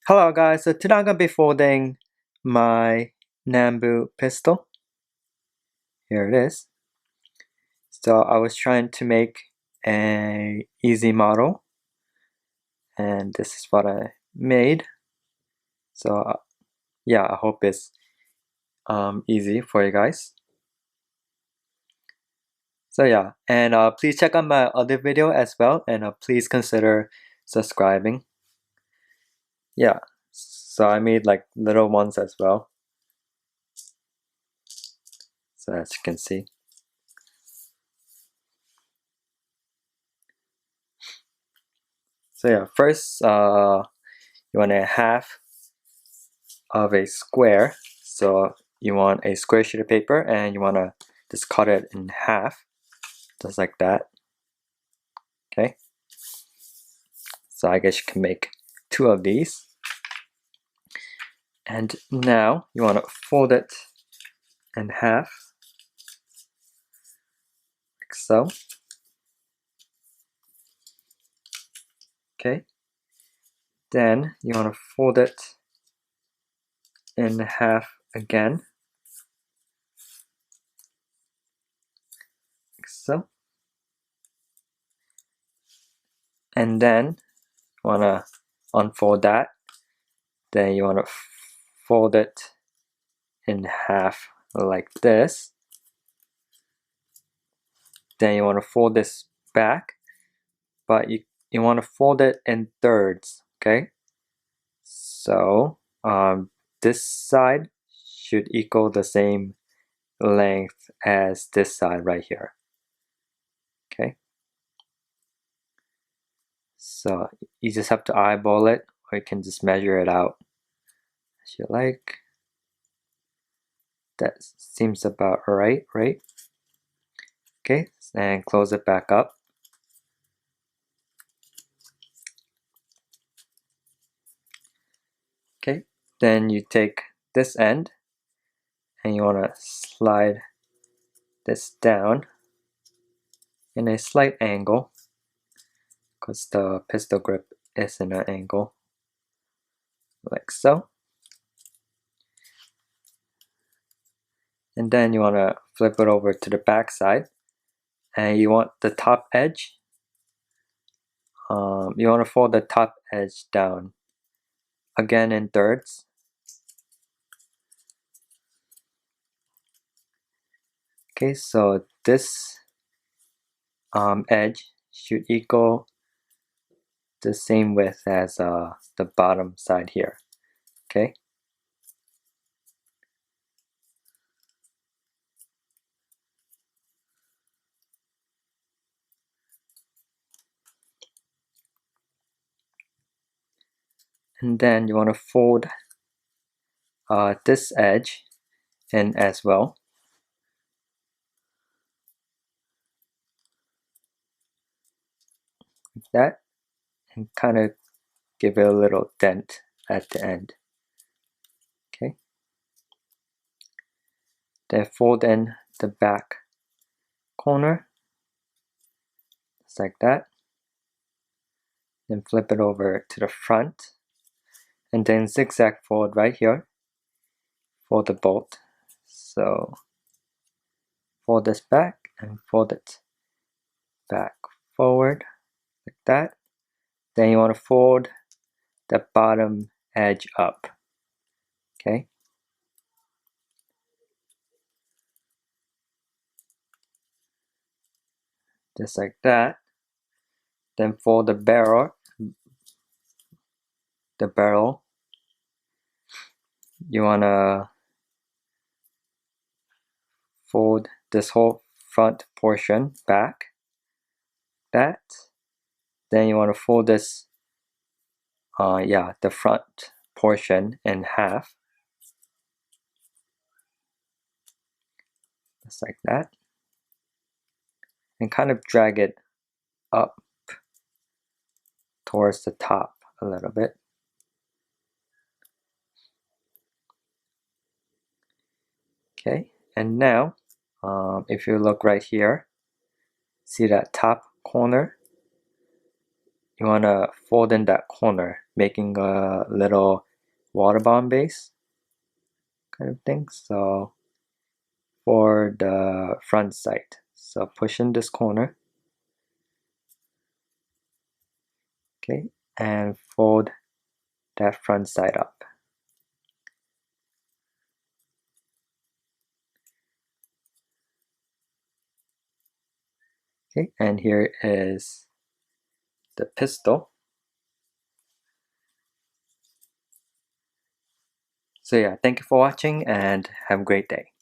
Hello guys, so today I'm going to be folding my nambu pistol. Here it is. So I was trying to make an easy model and this is what I made. So yeah, I hope it's easy for you guys. So yeah, and please check out my other video as well, and please consider subscribing. Yeah, so I made like little ones as well. So as you can see. So yeah, first you want a half of a square. So you want a square sheet of paper and you want to just cut it in half, just like that. Okay. So I guess you can make two of these. And now you want to fold it in half, like so. Okay. Then you want to fold it in half again, like so. And then you want to unfold that. Then you want to fold it in half like this. Then you want to fold this back, but you want to fold it in thirds, okay? So this side should equal the same length as this side right here, okay? So you just have to eyeball it, or you can just measure it out as you like. That seems about right? Okay, and close it back up. Okay, then you take this end and you want to slide this down in a slight angle because the pistol grip is in an angle, like so. And then you want to flip it over to the back side and you want the top edge, you want to fold the top edge down again in thirds. Okay, so this edge should equal the same width as the bottom side here, okay? And then you want to fold this edge in as well, like that, and kind of give it a little dent at the end. Okay. Then fold in the back corner, just like that. Then flip it over to the front, and then zigzag fold right here for the bolt. So fold this back and fold it back forward like that. Then you want to fold the bottom edge up. Okay. Just like that. Then fold the barrel. You want to fold this whole front portion back. That. Then you want to fold this, the front portion in half. Just like that. And kind of drag it up towards the top a little bit. Okay, and now if you look right here, see that top corner? You want to fold in that corner making a little water bomb base kind of thing. So for the front side, so push in this corner, okay, and fold that front side up. Okay, and here is the pistol. So yeah, thank you for watching and have a great day.